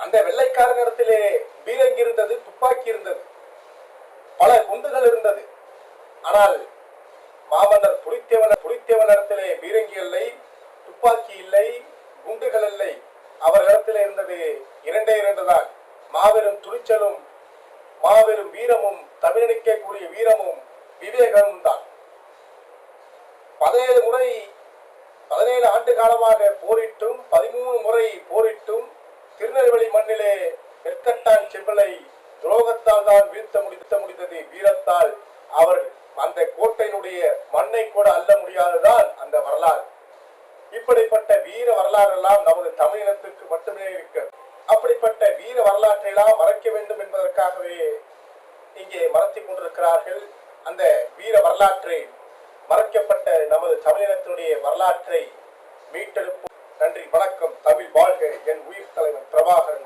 அந்த வெள்ளைக்காரனிடத்திலே பீரங்கி இருந்தது, துப்பாக்கி இருந்தது, பல குண்டுகள் இருந்தது. ஆனால் மாமன்னர் புலித்தேவனிடத்திலே பீரங்கி இல்லை, துப்பாக்கி இல்லை, குண்டுகள் இல்லை. அவர்களிடத்திலே இருந்தது இரண்டே இரண்டு தான். மாபெரும் துணிச்சலும் மாபெரும் வீரமும், தமிழனுக்கே கூடிய வீரமும் விவேகமும் தான். 17 ஆண்டு காலமாக போரிட்டும் 13 முறை போரிட்டும் திருநெல்வேலி மண்ணிலே நெற்கட்டான் செவ்வலை துரோகத்தால் தான் வீழ்த்த முடிந்தது. வீரத்தால் அவர் அந்த கோட்டையினுடைய மண்ணை கூட அள்ள முடியாததான் அந்த வரலாறு. இப்படிப்பட்ட வீர வரலாறு எல்லாம் நமது தமிழினத்திற்கு மட்டுமே இருக்கிறது. அப்படிப்பட்ட வீர வரலாற்றை எல்லாம் மறைக்க வேண்டும் என்பதற்காகவே இங்கே மறைத்துக் கொண்டிருக்கிறார்கள். அந்த வீர வரலாற்றை, மறைக்கப்பட்ட நமது தமிழினத்தினுடைய வரலாற்றை மீட்டெடுப்போம். நன்றி, வணக்கம். தமிழ் வாழ்க. என் உயிர் தலைவன் பிரபாகரன்.